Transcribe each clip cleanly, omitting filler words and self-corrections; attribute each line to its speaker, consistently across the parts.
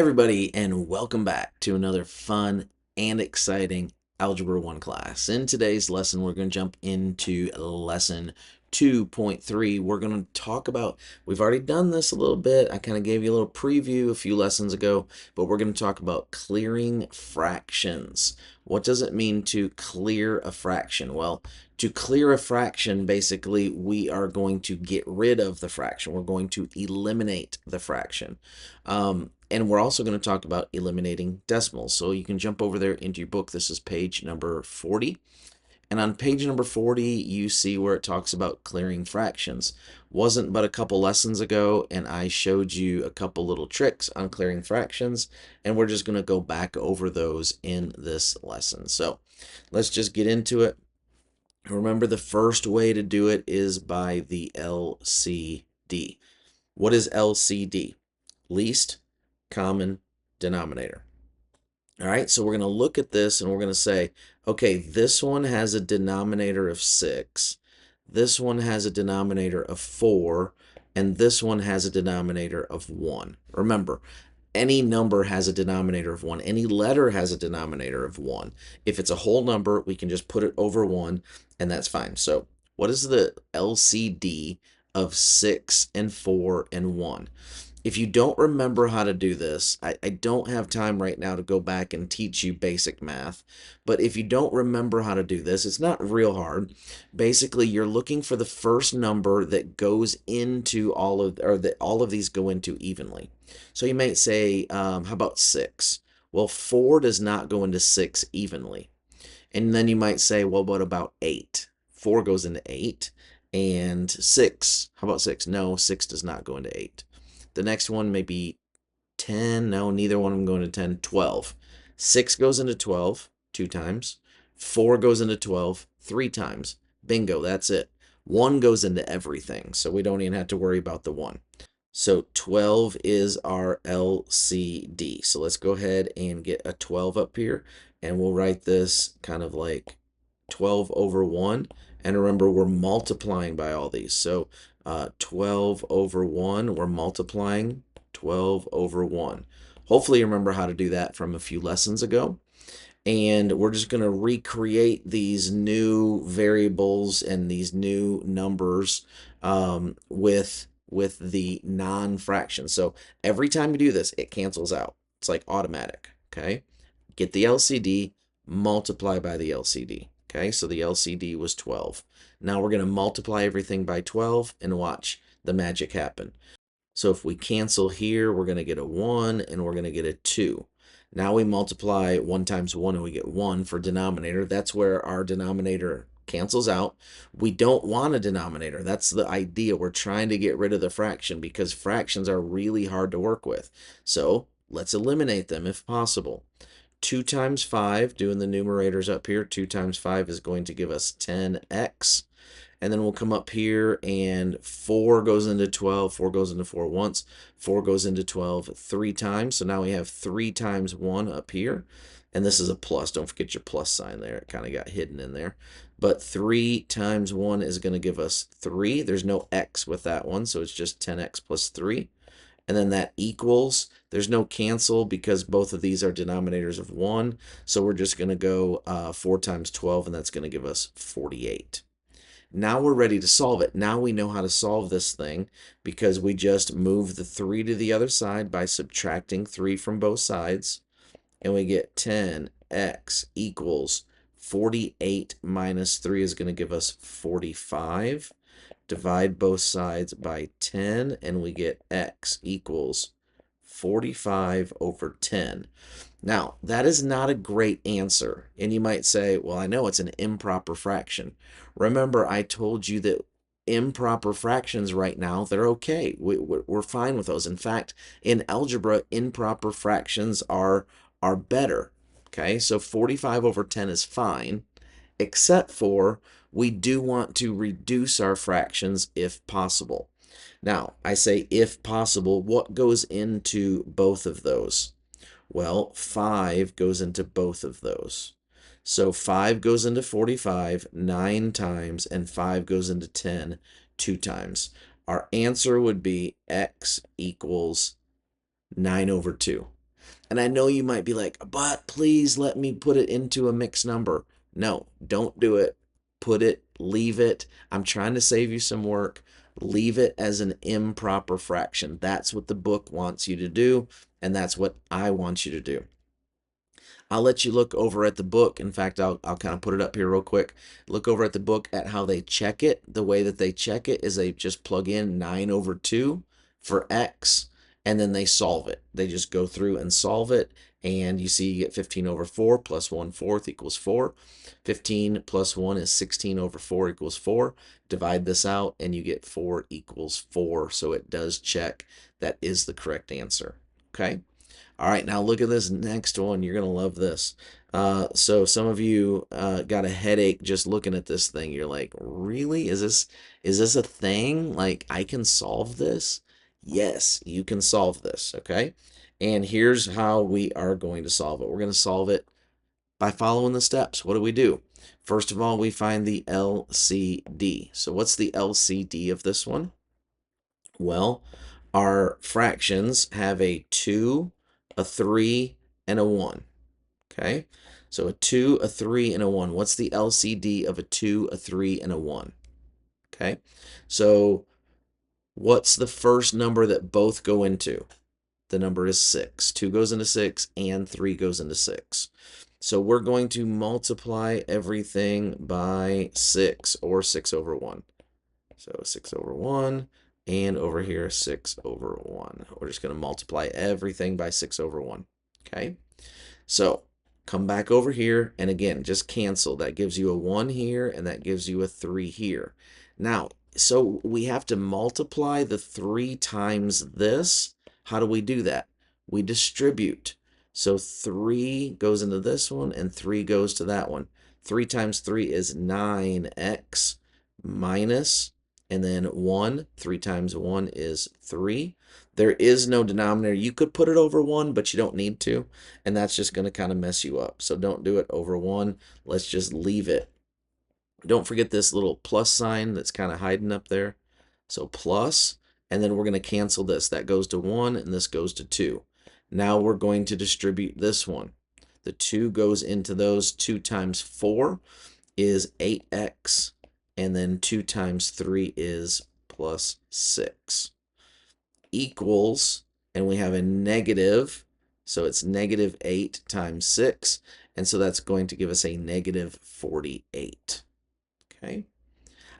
Speaker 1: Everybody, and welcome back to another fun and exciting Algebra 1 class. In today's lesson, we're going to jump into lesson 2.3. We're going to talk about, we've already done this a little bit. I kind of gave you a little preview a few lessons ago, but we're going to talk about clearing fractions. What does it mean to clear a fraction? Well, to clear a fraction, basically, we are going to get rid of the fraction. We're going to eliminate the fraction. And we're also going to talk about eliminating decimals. So you can jump over there into your book. This is page number 40. And on page number 40, you see where it talks about clearing fractions. Wasn't but a couple lessons ago, and I showed you a couple little tricks on clearing fractions, and we're just going to go back over those in this lesson. So let's just get into it. Remember, the first way to do it is by the LCD. What is LCD? Least common denominator. All right, so we're going to look at this and we're going to say, okay, this one has a denominator of 6, this one has a denominator of 4, and this one has a denominator of 1. Remember, any number has a denominator of 1. Any letter has a denominator of 1. If it's a whole number, we can just put it over 1, and that's fine. So what is the LCD of 6 and 4 and 1? If you don't remember how to do this, I don't have time right now to go back and teach you basic math, but if you don't remember how to do this, it's not real hard. Basically, you're looking for the first number that goes into all of, or that all of these go into evenly. So you might say, how about 6? Well, 4 does not go into 6 evenly. And then you might say, well, what about 8? 4 goes into 8. And 6, how about 6? No, 6 does not go into 8. The next one may be 10. No, neither one of them go into 10. 12. 6 goes into 12 2 times. 4 goes into 12 3 times. Bingo, that's it. 1 goes into everything, so we don't even have to worry about the 1. So 12 is our LCD. So let's go ahead and get a 12 up here, and we'll write this kind of like 12 over 1. And remember, we're multiplying by all these. So 12 over 1, we're multiplying 12 over 1. Hopefully you remember how to do that from a few lessons ago. And we're just going to recreate these new variables and these new numbers with the non-fraction. So every time you do this, it cancels out. It's like automatic, okay? Get the LCD, multiply by the LCD. Okay, so the LCD was 12. Now we're going to multiply everything by 12 and watch the magic happen. So if we cancel here, we're going to get a 1 and we're going to get a 2. Now we multiply 1 times 1 and we get 1 for denominator. That's where our denominator cancels out. We don't want a denominator. That's the idea. We're trying to get rid of the fraction because fractions are really hard to work with. So let's eliminate them if possible. 2 times 5, doing the numerators up here, 2 times 5 is going to give us 10x. And then we'll come up here and 4 goes into 12, 4 goes into 4 once, 4 goes into 12 3 times. So now we have 3 times 1 up here. And this is a plus. Don't forget your plus sign there. It kind of got hidden in there. But 3 times 1 is going to give us 3. There's no x with that one, so it's just 10x plus 3. And then that equals, there's no cancel because both of these are denominators of 1. So we're just going to go 4 times 12, and that's going to give us 48. Now we're ready to solve it. Now we know how to solve this thing because we just move the 3 to the other side by subtracting 3 from both sides. And we get 10x equals 48 minus 3 is going to give us 45. Divide both sides by 10, and we get x equals 45 over 10. Now, that is not a great answer. And you might say, well, I know it's an improper fraction. Remember, I told you that improper fractions right now, they're okay. We're fine with those. In fact, in algebra, improper fractions are better. Okay, so 45 over 10 is fine, except for we do want to reduce our fractions if possible. Now, I say if possible, what goes into both of those? Well, 5 goes into both of those. So 5 goes into 45 9 times, and 5 goes into 10 2 times. Our answer would be x equals 9 over 2. And I know you might be like, but please let me put it into a mixed number. No, don't do it. Leave it. I'm trying to save you some work. Leave it as an improper fraction. That's what the book wants you to do, and that's what I want you to do. I'll let you look over at the book. In fact, I'll kind of put it up here real quick. Look over at the book at how they check it. The way that they check it is they just plug in 9 over 2 for x, and then they solve it. They just go through and solve it, and you see you get 15 over 4 plus 1/4 equals 4. 15 plus 1 is 16 over 4 equals 4. Divide this out, and you get 4 equals 4. So it does check. That is the correct answer. Okay? All right, now look at this next one. You're going to love this. So some of you got a headache just looking at this thing. You're like, really? Is this a thing? Like, I can solve this? Yes, you can solve this, okay? And here's how we are going to solve it. We're going to solve it by following the steps. What do we do? First of all, we find the LCD. So what's the LCD of this one? Well, our fractions have a 2, a 3, and a 1. Okay? So a 2, a 3, and a 1. What's the LCD of a 2, a 3, and a 1? Okay? So what's the first number that both go into? The number is 6. 2 goes into 6, and 3 goes into 6. So we're going to multiply everything by 6, or 6 over 1. So 6 over 1, and over here 6 over 1. We're just going to multiply everything by 6 over 1. Okay? So come back over here, and again, just cancel. That gives you a 1 here, and that gives you a 3 here. Now, so we have to multiply the 3 times this. How do we do that? We distribute. So 3 goes into this one, and 3 goes to that one. 3 times 3 is 9x minus, and then 1. 3 times 1 is 3. There is no denominator. You could put it over 1, but you don't need to, and that's just going to kind of mess you up. So don't do it over 1. Let's just leave it. Don't forget this little plus sign that's kind of hiding up there. So plus, and then we're going to cancel this. That goes to 1, and this goes to 2. Now we're going to distribute this one. The 2 goes into those. 2 times 4 is 8x, and then 2 times 3 is plus 6. Equals, and we have a negative, so it's negative 8 times 6, and so that's going to give us a negative 48. Okay?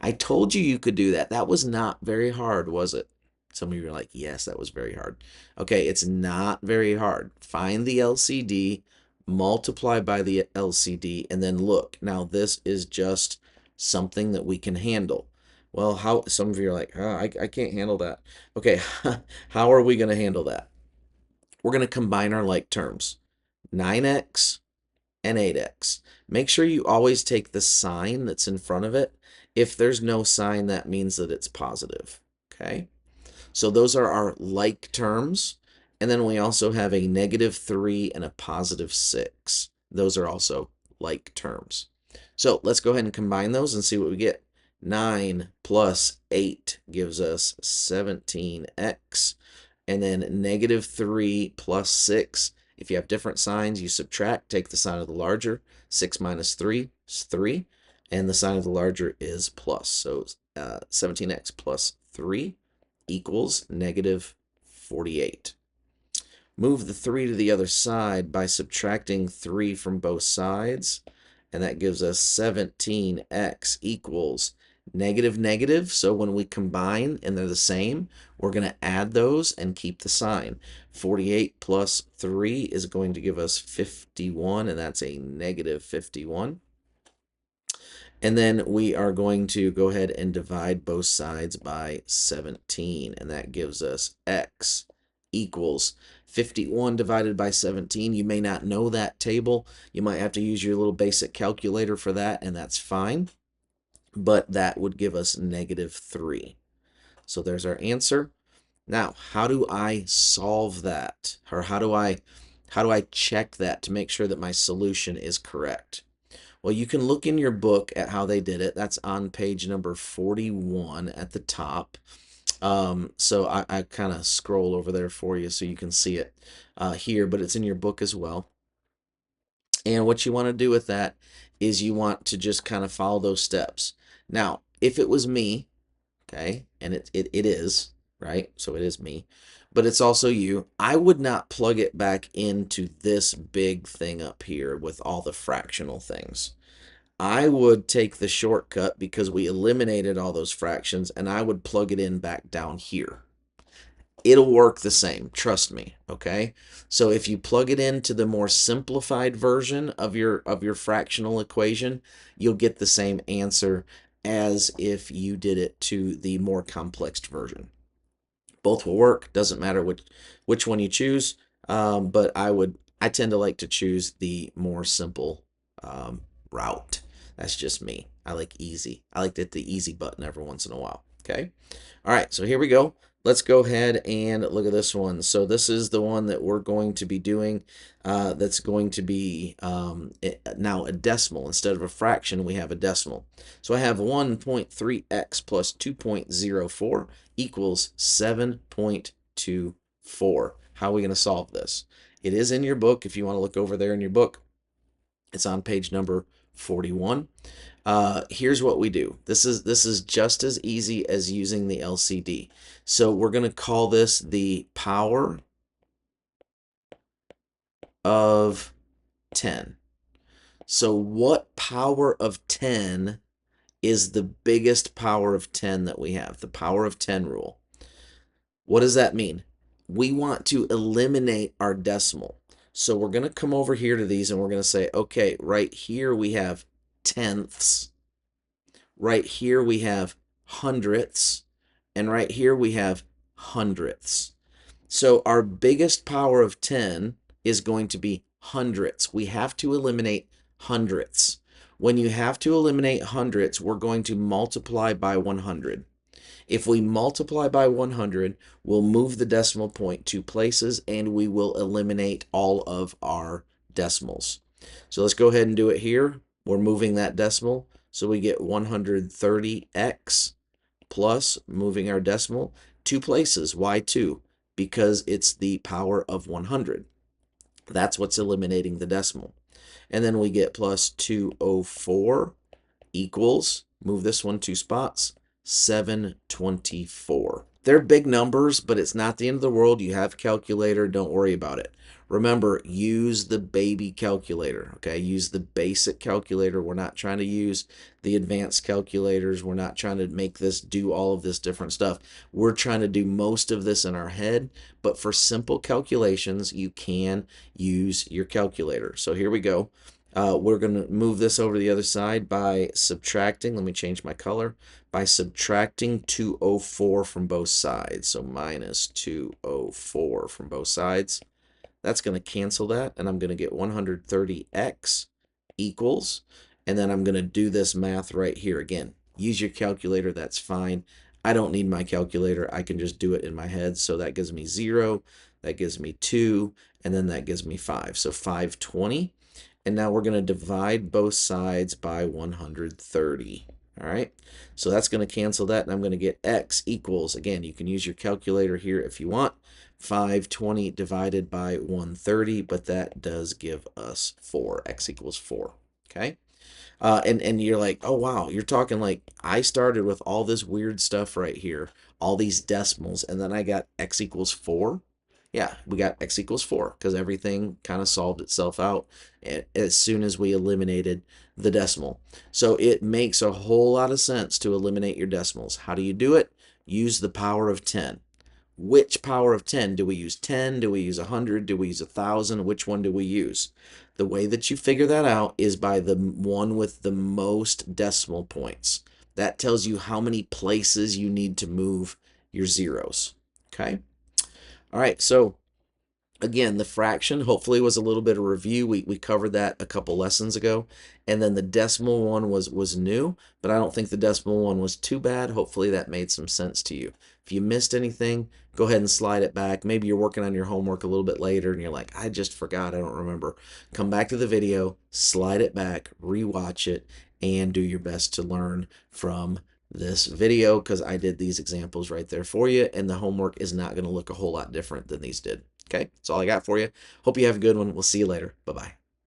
Speaker 1: I told you you could do that. That was not very hard, was it? Some of you are like, yes, that was very hard. Okay, it's not very hard. Find the LCD, multiply by the LCD, and then look. Now, this is just something that we can handle. Well, how some of you are like, I can't handle that. Okay, how are we going to handle that? We're going to combine our like terms. 9x and 8x. Make sure you always take the sign that's in front of it. If there's no sign, that means that it's positive. Okay? So those are our like terms. And then we also have a negative 3 and a positive 6. Those are also like terms. So let's go ahead and combine those and see what we get. 9 plus 8 gives us 17x. And then negative 3 plus 6. If you have different signs, you subtract. Take the sign of the larger. 6 minus 3 is 3. And the sign of the larger is plus. So 17x plus 3 equals negative 48. Move the 3 to the other side by subtracting 3 from both sides, and that gives us 17x equals negative negative. So when we combine and they're the same, we're going to add those and keep the sign. 48 plus 3 is going to give us 51, and that's a negative 51. And then we are going to go ahead and divide both sides by 17, and that gives us x equals 51 divided by 17. You may not know that table. You might have to use your little basic calculator for that, and that's fine. But that would give us negative 3. So there's our answer. Now, how do I solve that? Or how do I check that to make sure that my solution is correct? Well, you can look in your book at how they did it. That's on page number 41 at the top. So I kind of scroll over there for you so you can see it here, but it's in your book as well. And what you want to do with that is you want to just kind of follow those steps. Now, if it was me, okay, and it is, right? So it is me, but it's also you. I would not plug it back into this big thing up here with all the fractional things. I would take the shortcut because we eliminated all those fractions, and I would plug it in back down here. It'll work the same, trust me, okay? So if you plug it into the more simplified version of your fractional equation, you'll get the same answer as if you did it to the more complex version. Both will work, doesn't matter which one you choose, but I tend to like to choose the more simple route. That's just me. I like easy. I like to hit the easy button every once in a while. Okay. All right. So here we go. Let's go ahead and look at this one. So this is the one that we're going to be doing. That's going to be now a decimal. Instead of a fraction, we have a decimal. So I have 1.3x plus 2.04 equals 7.24. How are we going to solve this? It is in your book. If you want to look over there in your book, it's on page number 41. Here's what we do. This is just as easy as using the LCD. So we're going to call this the power of 10. So what power of 10 is the biggest power of 10 that we have? The power of 10 rule. What does that mean? We want to eliminate our decimal. So we're going to come over here to these and we're going to say, okay, right here we have tenths. Right here we have hundredths. And right here we have hundredths. So our biggest power of 10 is going to be hundredths. We have to eliminate hundredths. When you have to eliminate hundredths, we're going to multiply by 100. If we multiply by 100, we'll move the decimal point 2 places and we will eliminate all of our decimals. So let's go ahead and do it here. We're moving that decimal. So we get 130x plus moving our decimal 2 places. Why 2? Because it's the power of 100. That's what's eliminating the decimal. And then we get plus 204 equals, move this one 2 spots, 724. They're big numbers, but it's not the end of the world. You have a calculator, don't worry about it. Remember, use the baby calculator, okay? Use the basic calculator. We're not trying to use the advanced calculators. We're not trying to make this do all of this different stuff. We're trying to do most of this in our head, but for simple calculations, you can use your calculator. So here we go. We're going to move this over to the other side by subtracting. Let me change my color. By subtracting 204 from both sides. So minus 204 from both sides. That's going to cancel that, and I'm going to get 130x equals, and then I'm going to do this math right here. Again, use your calculator, that's fine. I don't need my calculator. I can just do it in my head. So that gives me 0, that gives me 2, and then that gives me 5. So 520. And now we're going to divide both sides by 130. All right, so that's going to cancel that, and I'm going to get x equals, again, you can use your calculator here if you want, 520 divided by 130, but that does give us 4. X equals 4. Okay, and you're like, oh wow, you're talking like I started with all this weird stuff right here, all these decimals, and then I got x equals 4. Yeah, we got x equals 4 because everything kind of solved itself out as soon as we eliminated the decimal. So it makes a whole lot of sense to eliminate your decimals. How do you do it? Use the power of 10. Which power of 10? Do we use 10? Do we use 100? Do we use 1,000? Which one do we use? The way that you figure that out is by the one with the most decimal points. That tells you how many places you need to move your zeros. Okay? All right, so again, the fraction hopefully was a little bit of review. We covered that a couple lessons ago. And then the decimal one was new, but I don't think the decimal one was too bad. Hopefully that made some sense to you. If you missed anything, go ahead and slide it back. Maybe you're working on your homework a little bit later and you're like, I just forgot, I don't remember. Come back to the video, slide it back, rewatch it, and do your best to learn from this video because I did these examples right there for you, and the homework is not going to look a whole lot different than these did. Okay, that's all I got for you. Hope you have a good one. We'll see you later. Bye-bye.